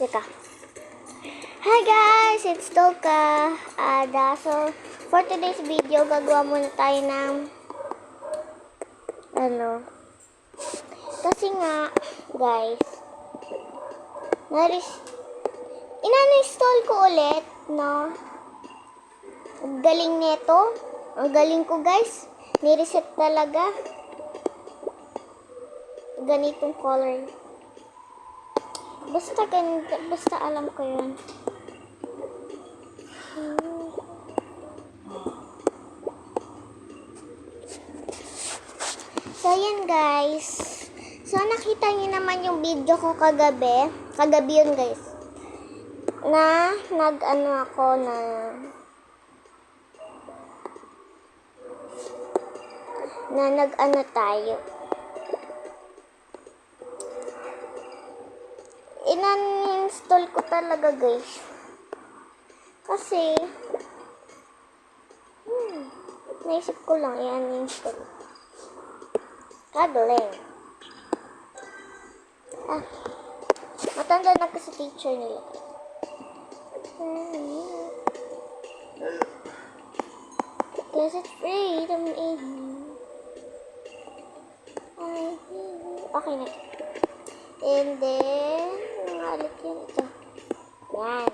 Teka. Hi guys! It's Toka. So, for today's video, gagawa muna tayo ng kasi nga, guys, ina-install ko ulit, no? Ang galing nito. Ang galing ko, guys. Ni-reset talaga. Ganitong color. Basta alam ko yun. So, yan guys. So, nakita niyo naman yung video ko kagabi. Kagabi yun guys. Na, tayo. Inan-install ko talaga guys. Kasi, naisip ko lang, i-uninstall. Kagaling. Matanda na kasi teacher nila. Cause it's freedom in you. Okay na. And then, ulit yun ito. Yan.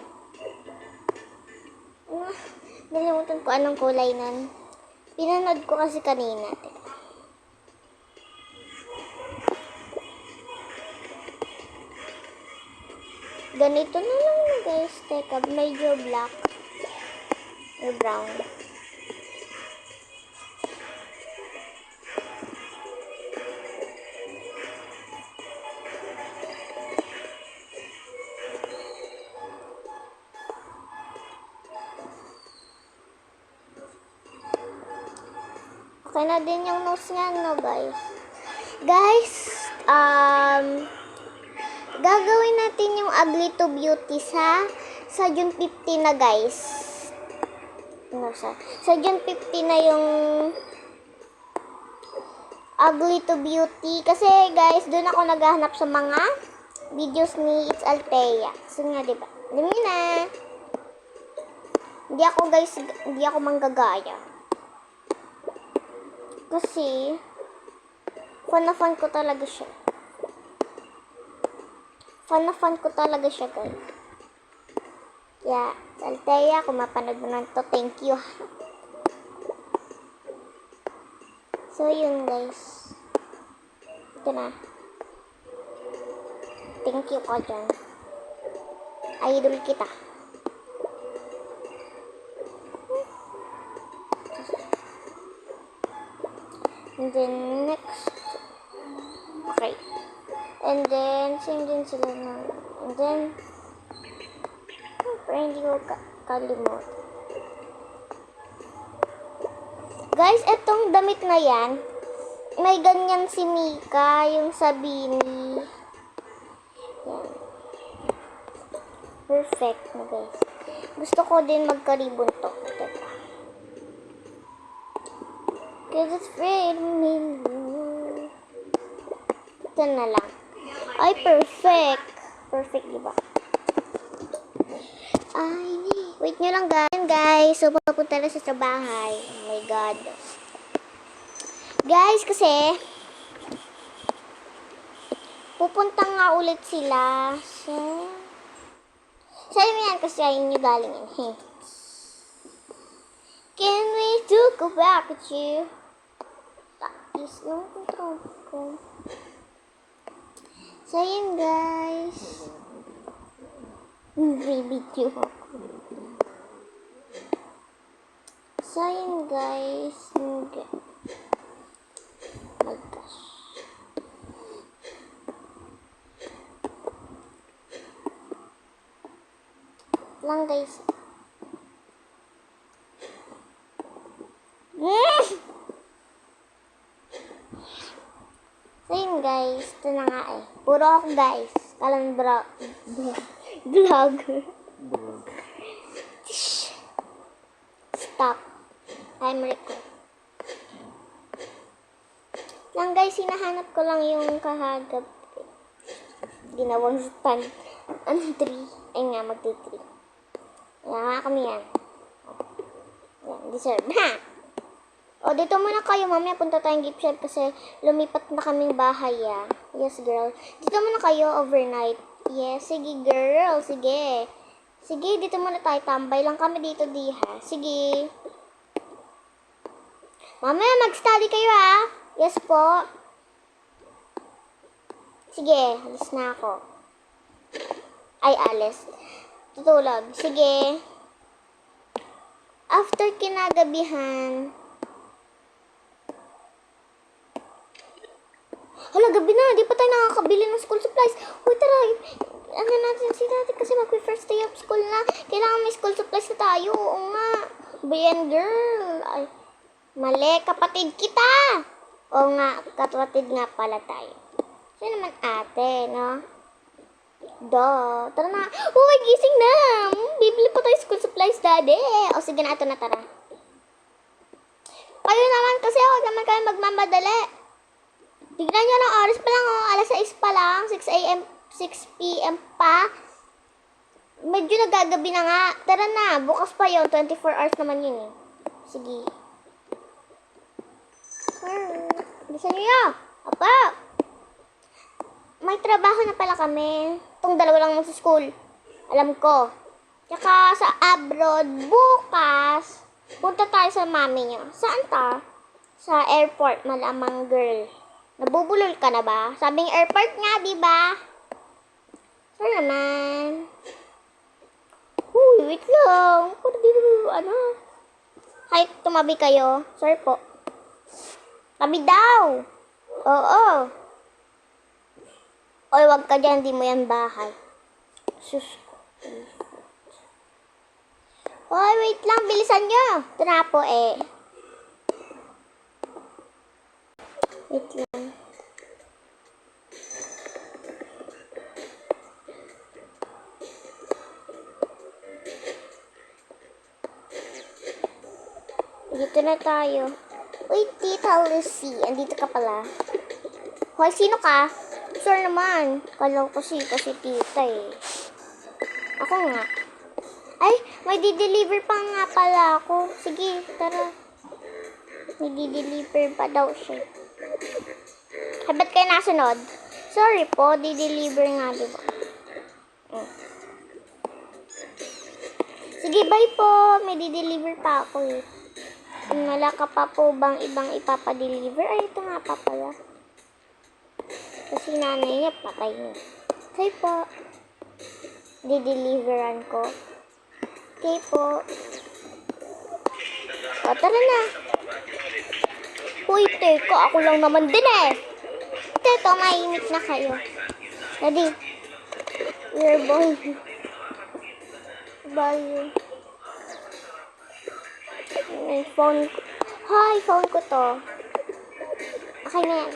Nalimutan ko anong kulay nun. Pinanood ko kasi kanina. Ganito na lang guys. Teka, medyo black. Or brown. Okay na din yung nose niya, no guys. Guys, gagawin natin yung Ugly to Beauty sa June 15 na guys. Sa June 15 na yung Ugly to Beauty. Kasi guys, doon ako naghahanap sa mga videos ni It's Althea. So nga, diba? Alam niyo na. Hindi ako manggagaya. Kasi, fan na fan ko talaga siya. Guys. Kaya, Althea, kung mapanood mo na ito, thank you. So, yun guys. Ito na. Thank you ka dyan. Idol kita. And then, next. Okay. And then, same din sila na. And then, hindi ko kalimot. Guys, etong damit na yan, may ganyan si Mika, yung sa Bini. Yan. Perfect na guys. Gusto ko din magkaribon to. Teka. Cause it's freedom in you. Ito na lang. Ay, perfect. Perfect, diba? Ay, wait nyo lang guys. So, papunta na sa bahay. Oh my God. Guys, kasi, pupunta nga ulit sila. So, sa'yo yan kasi ayun nyo galing yan. Can we go back at you? Tapos yung control ko. So, yun guys. Video ako. So, yun guys. Oh my gosh. Lang guys. So, yun guys. Ito na nga eh. Puro ako guys. Kalang vlog. Stop. I'm record. Lang guys, hinahanap ko lang yung kahagap. Ginawang stand. Ano, 3? Ay nga, magti-3. Kaya nga kami yan. Yan, deserve. Ha! O, dito muna kayo. Mamaya punta tayong gift shop kasi lumipat na kaming bahay, ah. Yes, girl. Dito muna kayo overnight. Yes, sige, girl. Sige. Sige, dito muna tayo. Tambay lang kami dito, ha. Sige. Mamaya, mag-study kayo, ah. Yes po. Sige, alis na ako. Ay, alis. Tutulog. Sige. After kinagabihan. Hala, gabi na. Di pa tayo nakakabili ng school supplies. Uy, tara. Ano natin si dati kasi mag-first day of school na. Kailangan may school supplies na tayo. Oo nga. Bayan, girl. Ay, mali. Kapatid kita. Oo nga. Kapatid nga pala tayo. Siya naman ate, no? Tara na. Uy, gising na. Bibili pa tayo school supplies, daddy. O, sige na. Ito na, tara. Kayo naman kasi huwag naman kayo magmamadali. Tignan nyo ng oras pa lang, oh. Alas 6 pa lang. 6 a.m. 6 p.m. pa. Medyo nagagabi na nga. Tara na. Bukas pa yon 24 hours naman yun, eh. Sige. Bilisan nyo yun. Apa. May trabaho na pala kami. Itong dalawa lang sa school. Alam ko. Tsaka sa abroad, bukas, punta tayo sa mami niya. Saan ta? Sa airport, malamang girl. Nabubulol ka na ba? Sabing airport nga, di ba? Saan naman? Uy, wait lang. Ano? Hi, tumabi kayo. Sorry po. Tabi daw. Oo. Oy, wag ka dyan. Di mo yan bahay. Sus. Oy, wait lang. Bilisan nyo. Ito na po eh. Wait lang. Dito na tayo. Uy, Tita Lucy. Andito ka pala. Hoy, sino ka? Sure naman. Kalaw ko kasi tita eh. Ako nga. Ay, may di-deliver pa nga pala ako. Sige, tara. May di-deliver pa daw siya. Ay, ba't kayo nasunod? Sorry po, di-deliver nga, diba? Sige, bye po. May di-deliver pa ako eh. Wala ka pa po bang ibang ipapadeliver? Ay, ito nga pa pala. Kasi nanay niya, patay niya. Okay po. Di-deliveran ko. Okay po. O, tara na. Uy, teka. Ako lang naman din eh. Ito, mainit na kayo. Daddy. Your boy. Bye. May phone ko. Hi, phone ko to. Okay na yan.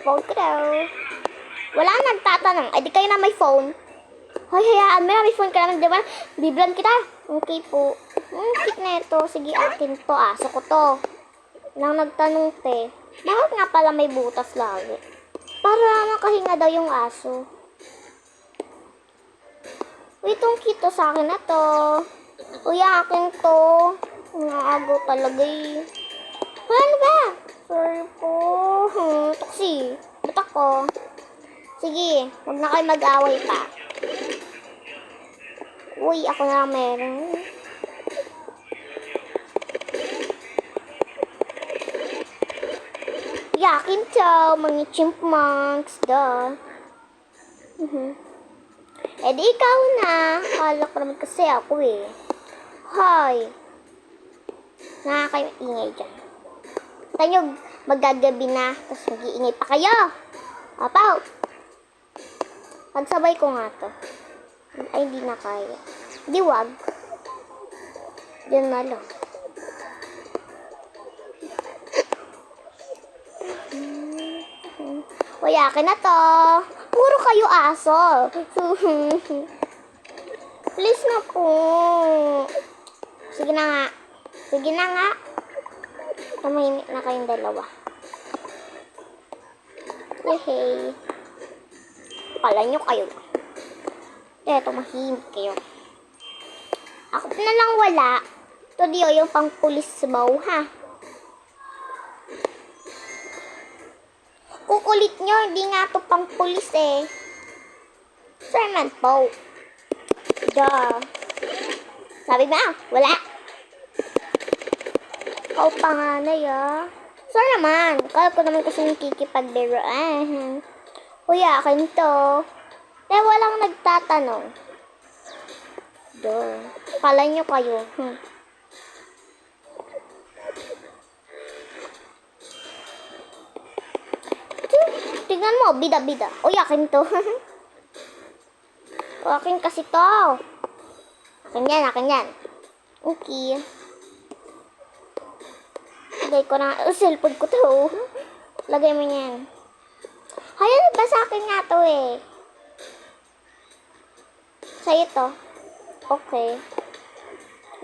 Phone ko daw. Wala nagtatanong. Ay, di kayo na may phone. Hoy, hayaan mo na. May phone ka naman, di ba? Biblan kita. Okay po. Cute na ito. Sige, akin to. Aso ko to. Lang nagtanong, te. Bakit nga pala may butas lagi? Para makahinga daw yung aso. Uy, itong cute to sa akin na to. Uy, akin to. Naago talaga eh. Ano ba? Sorry po. Toksi. Ba't ako? Sige, huwag na kayo mag-away pa. Uy, ako na lang meron. Yakin to, mga chipmunks, duh. Eh di ikaw na. Kala ko naman kasi ako eh. Hoy. Nakakaingay dyan. Tayo, magagabi na. Tapos mag-iingay pa kayo. Apaw. Pagsabay ko nga to. Ay, hindi na kaya. Di wag. Diyan na lang. Wayakin na to. Puro kayo aso. Please na po. Sige na nga. Sige na nga. Tumahimik na kayong dalawa. Yehey. Kala nyo kayo. Kaya tumahimik kayo. Ako na lang wala. Ito diyo yung pang pulis baw, ha? Kukulit nyo, hindi nga to pang pulis eh. Sermon po. Duh. Sabi ba? Wala. Ikaw panganay ah. Sir naman. Kala ko naman kasi nakikipagbiroan. Kuya, akin to. Kaya walang nagtatanong. Duh. Kala nyo kayo. Tingnan mo, bida-bida. Uy, akin to. Akin kasi to. Akin yan. Okay. Lagay ko na, cellphone ko to. Lagay mo yan. Hayaan ba sa akin nga to eh. Sa'yo to. Okay.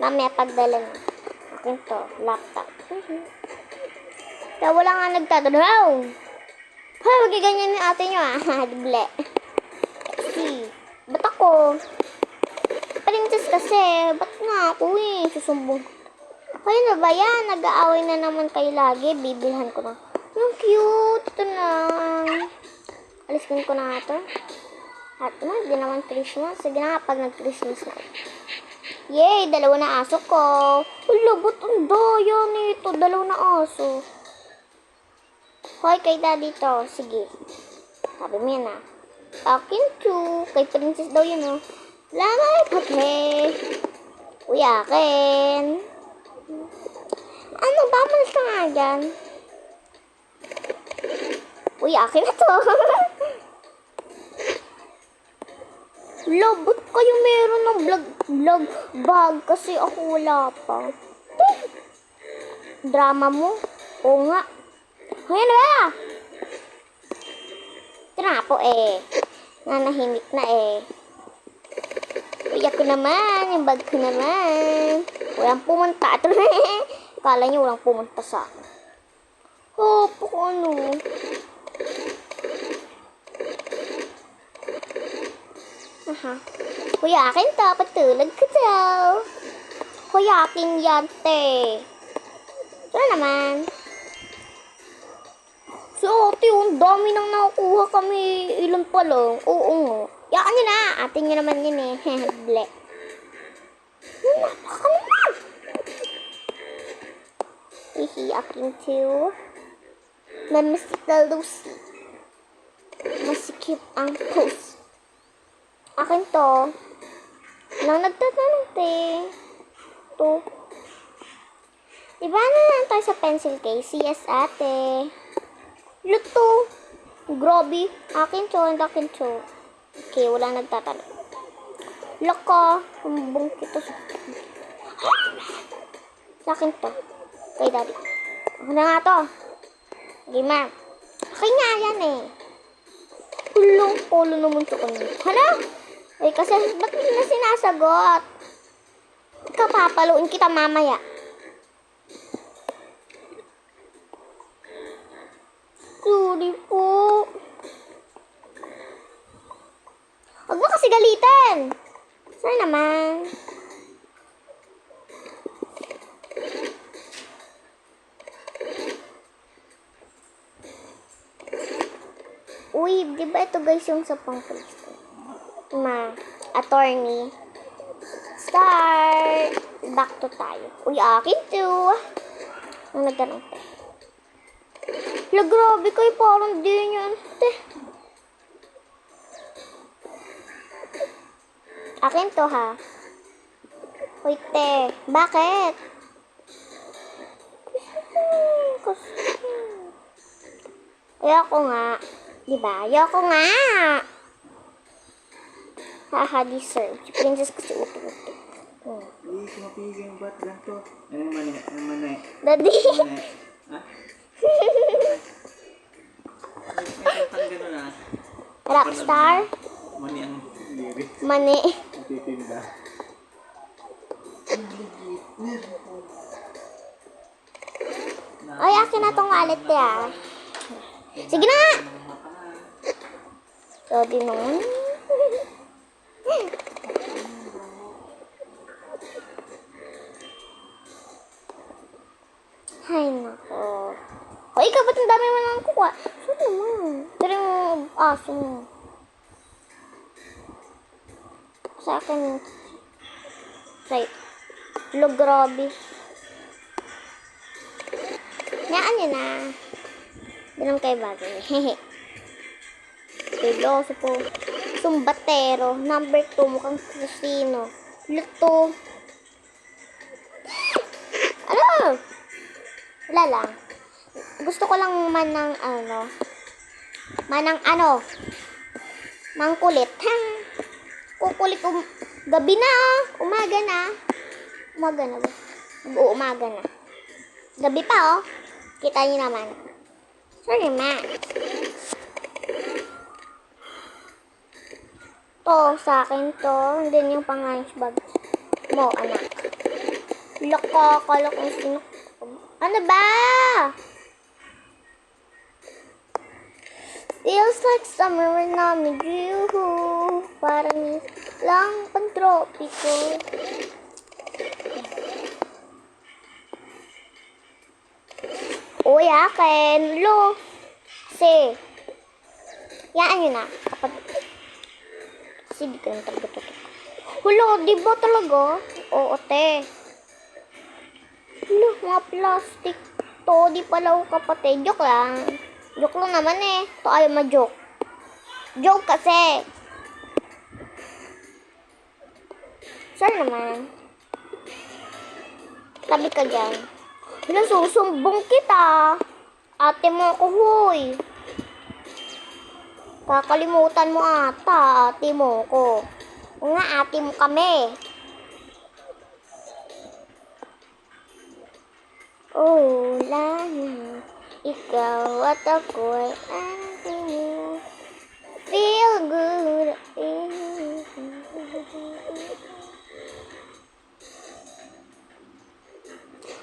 Mamaya pagdala niya. Akin to, laptop. Kaya wala nga nagtatanong. Hay, magiganyan yung ate nyo ah. Dible. Si, ba't ako? Princess kasi. Ba't nga ako eh? Susumbong. Hay na ba yan? Nag-aaway na naman kayo lagi. Bibilhan ko na. Ang cute. Ito na. Aliskin ko na ito. At hindi naman Christmas. Sige na pag nag-Christmas na. Yay! Dalawa na aso ko. Wala, ba't ang daya nito? Dalawa na aso. Hoy, kay daddy to. Sige. Sabi mo yan ah. Akin to. Kay princess daw yun oh. Lamay pati. Uy, akin. Ano ba? Malas ka nga dyan. Uy, akin na to. Ba't kayo meron ng vlog bag? Kasi ako wala pa. Drama mo? Oo nga. Ayan na! Ito na po eh. Nanahimik na eh. Uy, ako naman. Yung bag ko naman. Walang pumunta. Ito na eh. Kala nyo walang pumunta sa akin. Oh, ano? Aha. Kuya, akin to. Patulog ko to. Kuya, akin yan, te. Ito naman. So, ate, ang dami nang nakukuha kami. Ilan pa lang? Oo nga. Yakan nyo na. Ate nyo naman yun eh. Ble. Napaka naman. Hihi, akin too. Mamasikal Lucy. Masikip ang post. Akin to. Nang nagtatanong, te. To. Diba na lang tayo sa pencil case? Yes, ate. Luto. Grabe. Akin to, and akin to. Okay, wala nagtatanong. Laka. Humbong kita sa akin to. Kay daddy. Ako na nga to. Sige, ma'am. Akin nga yan eh. Ulong polo naman sa kanya. Hala? Eh, kasi ba't hindi na sinasagot? Ikaw, papaluin kita mamaya. Sorry po. Huwag mo kasi galitan. Saan naman? Uy, di ba ito guys yung sa pang-police? Attorney. Start. Back to tayo. Uy, akin to. Ang nagtanong te. La, grabe kayo. Parang di nyo. Te. Akin to ha. Uy, te. Bakit? Ayoko nga. Diba? Ayoko nga. Haha, deserve. Si princess kasi uti-uti. Please, mapigil yung ba't ganito? Ano mani? Ano mani? Daddy. Mani? Ha? May kantang gano'n ah. Rockstar. Mani ang lyric. Mani. Nagtitinda. Ay, akin na tong wallet ya. Sige na! So, di naman. ba't ang dami mo nang kukuha? Saan naman? Pero yung aso mo. Sa akin, right. Lo, grabe. Naan yun na. Ganun kayo bagay. Hehe. Piloso po. Sumbatero. Number 2. Mukhang Cristino. Luto. Ano? Wala lang. Gusto ko lang manang mangkulit. Kukulit gabi na. Umaga na. Umaga na ba? Umaga na. Gabi pa, oh. Kita niyo naman. Sorry, ma. To, sa akin to. And then yung pang-lunch bag mo, anak. Loko, kala kong sino. Ano ba? Feels like summer when I'm with you. Parang lang pantropiko. Uy, akin. Lo. Kasi, yaan nyo na. Kapag, kasi di ka lang talaga tutok. Hulo, di ba talaga? Oo, te. Hulo, mga plastic to. Di pala ako kapatid. Joke lang. Joke lang naman eh. To ayaw ma-joke. Joke kasi. Sir naman. Tabi ka dyan. Hulo, susumbong kita. Ate mo ako, huy. Kakalimutan mo ata, ate mo ko. O nga, ate mo kami. Oh, lana. Ikaw at ako ay ating mo. Feel good.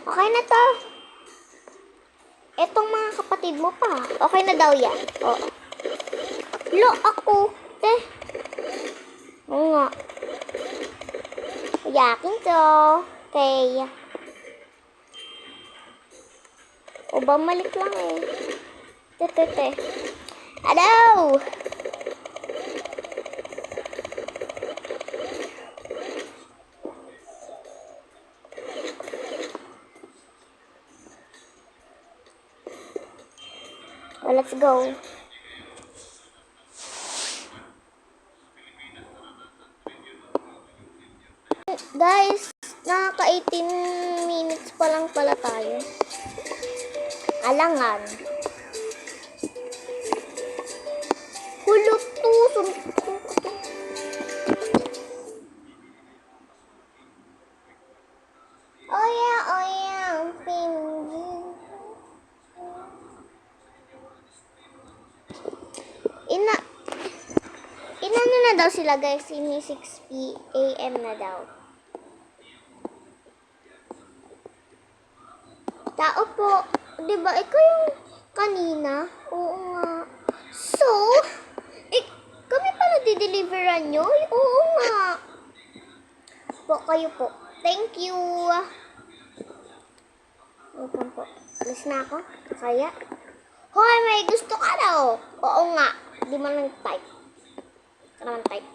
Okay na to. Etong mga kapatid mo pa. Okay na daw yan. Oh. Lo, ako. Te. Oo nga. Yakin to. Okay. O ba malik lang eh. Te. Hello! Oh, let's go. Guys, nakaka 18 minutes pa lang pala tayo. Alangan. Hulot to. Oh yeah, penguin. Inano na daw sila guys, ini 6 p.m. na daw. Tao po, di ba ikaw yung kanina? Oo nga. So, kami pala dideliveran nyo? Oo nga. Po, kayo po. Thank you. Welcome po. Alis na ako. Kaya? Hoy, may gusto ka daw. Oo nga. Di mo nang type. Naman type.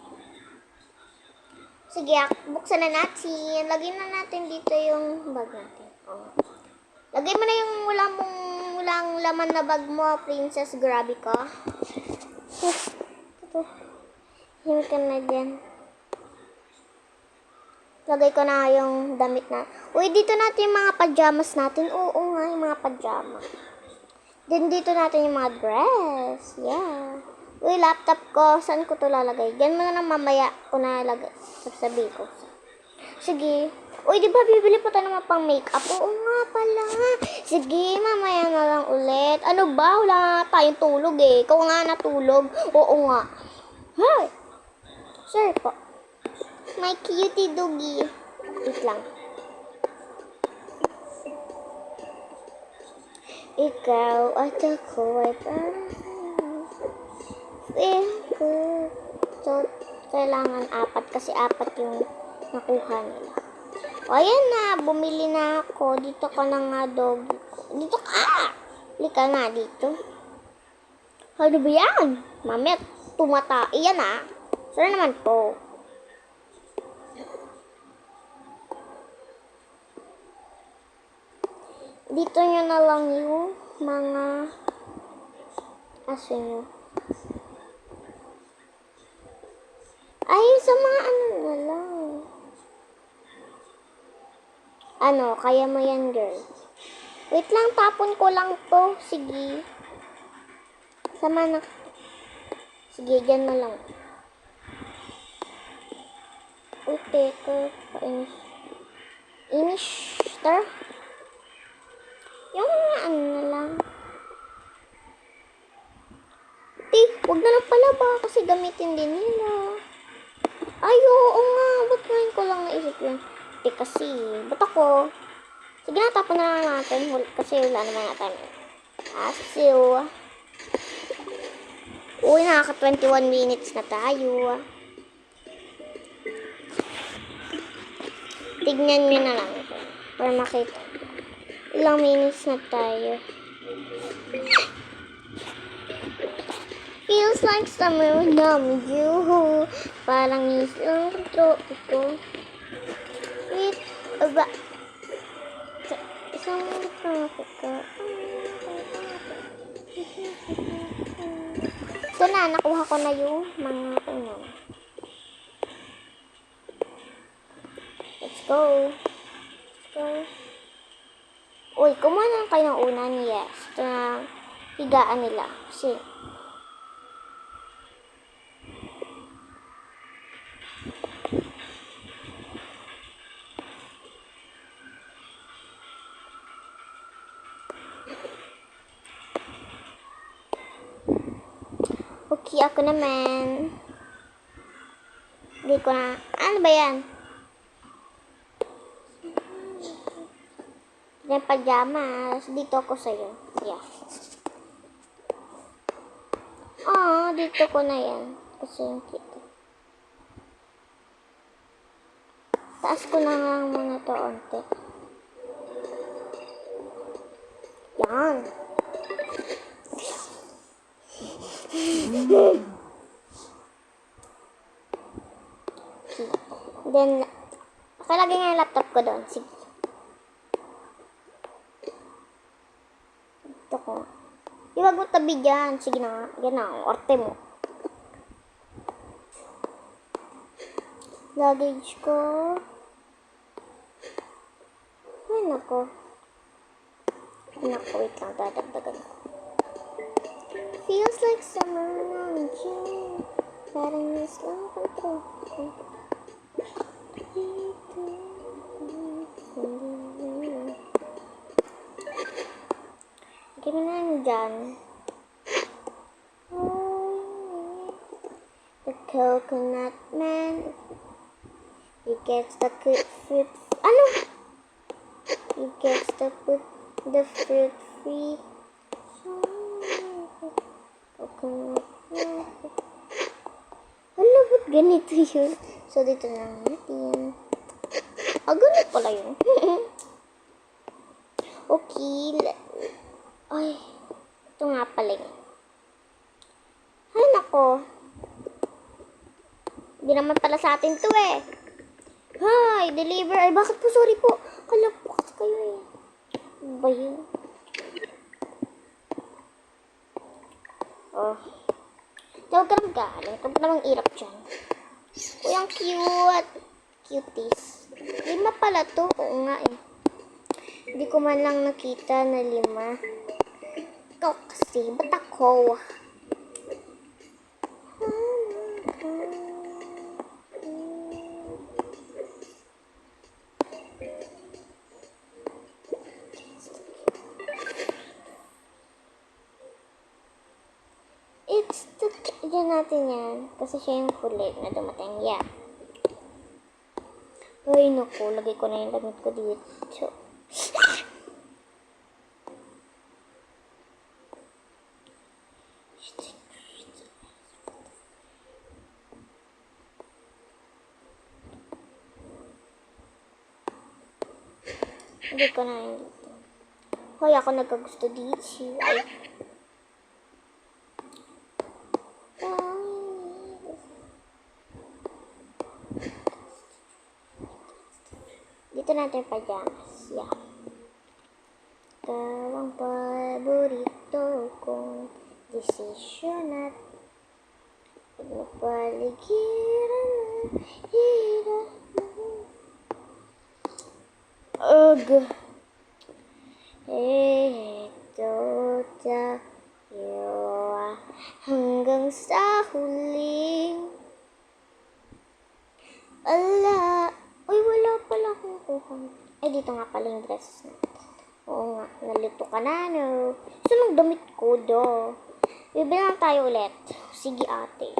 Sige, buksan na natin. Lagyan na natin dito yung bag natin. Oh. Lagay mo na yung walang laman na bag mo, princess. Grabe ka. Ito. Him ka na dyan. Lagay ko na yung damit na. Uy, dito natin yung mga pajamas natin. Oo nga, yung mga pajama. Then dito natin yung mga dress. Yeah. Uy, laptop ko. Saan ko to lalagay? Diyan mo na mamaya ko na lagay. Sabi ko. Sige. Uy, di ba bibili pa tayo naman pang makeup? Oo nga pala. Sige, mamaya na lang ulit. Ano ba? Wala nga tayong tulog eh. Ikaw nga natulog. Oo nga. Hey! Sure po. My cutie doggy. Wait lang. Ikaw at ako ay parang feel good. So, kailangan 4 kasi 4 yung nakuha nila. O, ayan na. Bumili na ako. Dito ka na nga, doggy ko. Dito ka! Lika nga dito. Ano ba yan? Mamaya, tumata. Iyan ah. Saan naman to? Dito nyo na lang yung mga aso nyo. Ay, sa mga ano na lang. Ano, kaya mo yan, girl. Wait lang, tapon ko lang to. Sige. Sama na. Sige, dyan na lang. Uy, teka. Painis. Inis. Tara. Yung mga ano na lang. Huwag na lang pala ba kasi gamitin din nila. Ay, oo nga. Ba't ngayon ko lang naisip yun? Kasi, ba't ako? Sige na, tapon na lang natin. Kasi wala naman natin. Aso. Uy, nakaka 21 minutes na tayo. Tignan nyo na lang ito. Para makita. Ilang minutes na tayo. Feels like summer now with you. Parang isang tropiko. With aba. Isang tropiko. Ito na, nakuha ko na yung mga ano. Let's go. Let's go. Uy, kumuha na kayo ng una ni Yes. Ito na higaan nila. Kasi okay, ako naman. Hindi ko na. Ano ba yan? Yung pajamas. Dito ako sa'yo. Yeah. Oh, dito ko na yan. Kasi yung kita. Taas ko na lang muna to onte. Yan. Then, nakalagay nga yung laptop ko doon. Sige. Ito ko. Iwag mo tabi dyan. Sige na. Yan na. Orte mo. Luggage ko. Ay, nako. Nako, wait lang. Dadagdagan ko. Feels like summer now in June. Parang miss lang ko ito. Lagyan mo na lang dyan. The coconut man. He gets the fruit. Ano? He gets the fruit free. Coconut man. Ano ba't ganito yun? So, dito na natin. Ganito pala yun. Okay. Ay, ito nga pala yun. Ay, nako. Hindi naman pala sa atin to eh. Hi, deliver. Ay, bakit po? Sorry po. Kala po kasi kayo eh. Ano ba yun? Oh. Huwag ka nang galing. Huwag ka namang irap dyan. Uy, ang cute. Cuties. 5 pala to. Oo nga eh. Hindi ko man lang nakita na 5. Ikaw kasi. Ba't ako? Diyan natin yan. Kasi siya yung huli na dumating. Yeah. Ay, naku. Lagay ko na yung damit ko dito. Lagay ko na yung dito. Hoy, ako nagkagusto dito. Ay. Dito natin pajamas. Yeah. Ikaw ang paborito kong desisyon at pagpapaligiran ng hirap mo. Ugh. Ito tayo hanggang sa huling. Ala. Uy, wala pala akong kuha. Ay, dito nga pala yung dress na. Oo nga, nalito ka na, no? Gusto ng damit ko, do. Bibili lang tayo ulit. Sige, ate.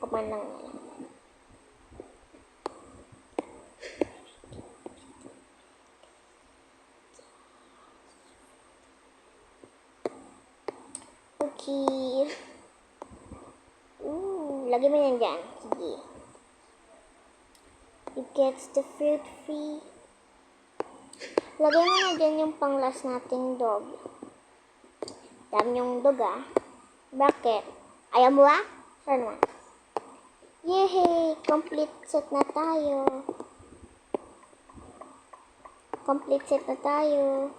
Kuman lang na lang. Okay. Lagay mo yan dyan. Sige. It gets the fruit free. Lagay mo na dyan yung panglas nating dog. Dami yung dog, ah. Bakit? Ayaw mo, ah? Sure naman. Yehey! Complete set na tayo. Complete set na tayo.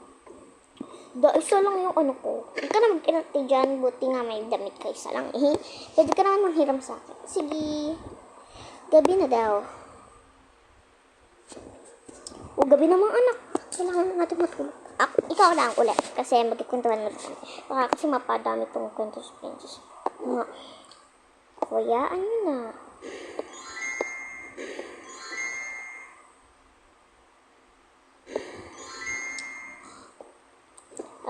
Isa lang yung ano ko. Huwag ka na mag-inati dyan. Buti nga may damit ka. Isa lang. Pwede ka naman manghiram sa akin. Sige. Gabi na daw. O, gabi naman anak. Kailangan natin matulog. Ikaw lang ulit. Kasi magkikwentuhan mo lang. Baka kasi mapadami itong kwento sa princess. Nga. Kuyaan nyo na.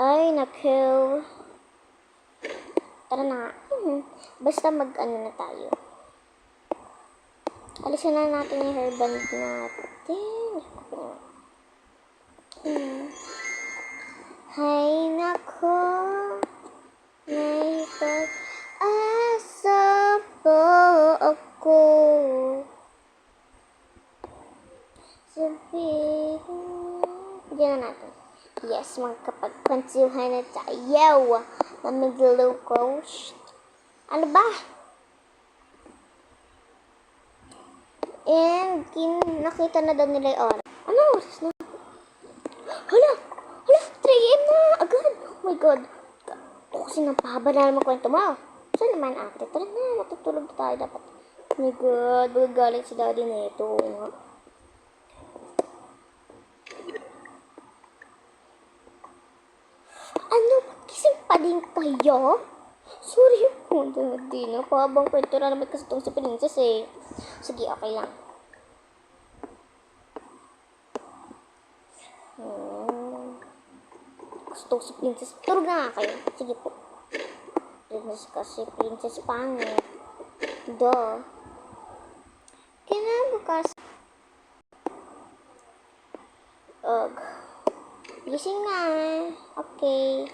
Ay, naku. Tara na. Basta mag-ano na tayo. Alisan na natin yung hairband natin. Hay, naku. May pag-asa po ako. Sabihin. Diyan na natin. Yes, magkapagkwentuhan na tayo. Mamiglo ko. Ano ba? And, nakita na daw nila yung oras. Ano oras na? Hala! 3 AM na! Agad! Oh my God! Ito kasi nang pahaba na naman kwento mo. Saan naman ate? Tara na, matutulog na tayo dapat. Oh my God! Magagalit si daddy nito. Ano? Gising pa din kayo? Sorry po, di na. Pahabang kwento na naman kasi itong si Princess eh. Sige, okay lang. Gusto si Princess. Turog na nga kayo. Sige po. Princess kasi Princess pangit. Duh. Kinabukas. Gising na. Okay.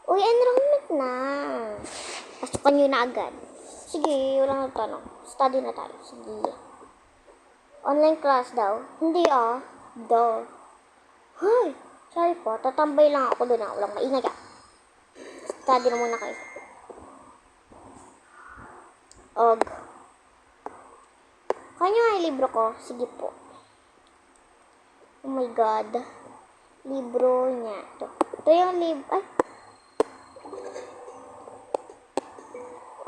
Uy, enrollment na. Pasukan nyo na agad. Sige, walang tanong. Study na tayo. Sige. Online class daw. Hindi ah. Duh. Hoy, sorry po. Tatambay lang ako doon. Walang maingay ka. Study na muna kayo. Kaya nga yung libro ko. Sige po. Oh my God. Libro niya. Ito yung libro.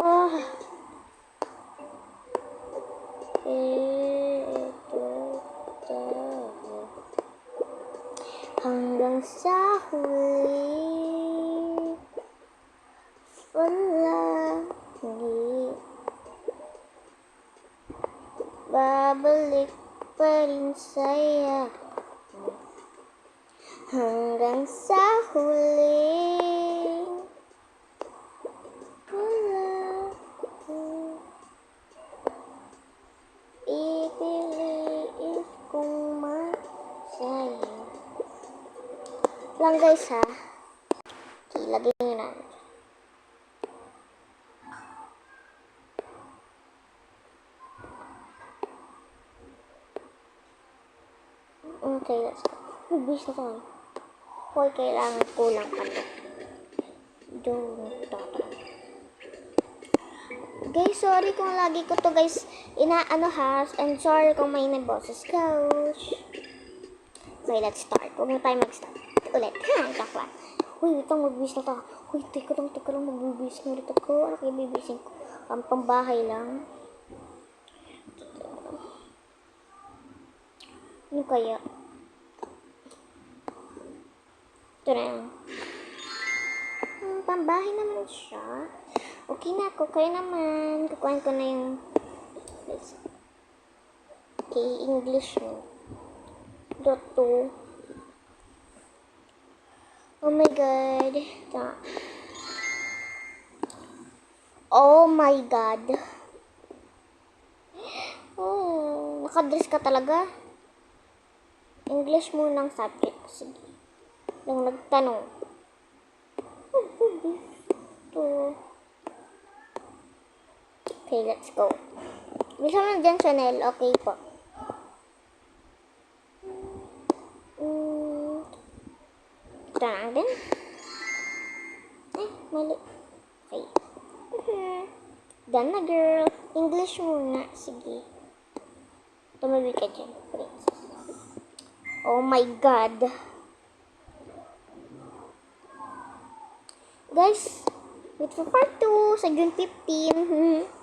Ay. Ito. Hanggang sa huli. Wala. Hindi. Babalik pa rin saya. Hanggang sa huli. Wala. Ipiliin kong masaya. Lang guys ha. Okay, lagay nyo na. Okay, let's go. Mabilis na tayo. Hoy, kailangan kulang pa to. Guys, sorry kung lagi ko to guys inaano ha. And sorry kung may boses coach. Okay, let's start. Huwag na tayo mag-start. Ulit. Ha, takwa. Uy, itong magbibis na to. Uy, teka lang, magbibis na ulit ako. Ano kayo bibisin ko? Pambahay lang. Ano kaya? Ito na yan. Pambahay naman siya. Okay na ako. Kayo naman. Kukuhan ko na yung okay, English mo. .2. Oh my God. Oh my God. Nakadress ka talaga. English mo ng subject. Sige. Nang nagtanong. Okay, let's go. Bisa mo na dyan, Chanel. Okay po. Ito na din. Mali. Okay. Done na, girl. English muna. Sige. Tumabi ka dyan, princess. Oh my God. Guys, wait for part 2 sa June 15.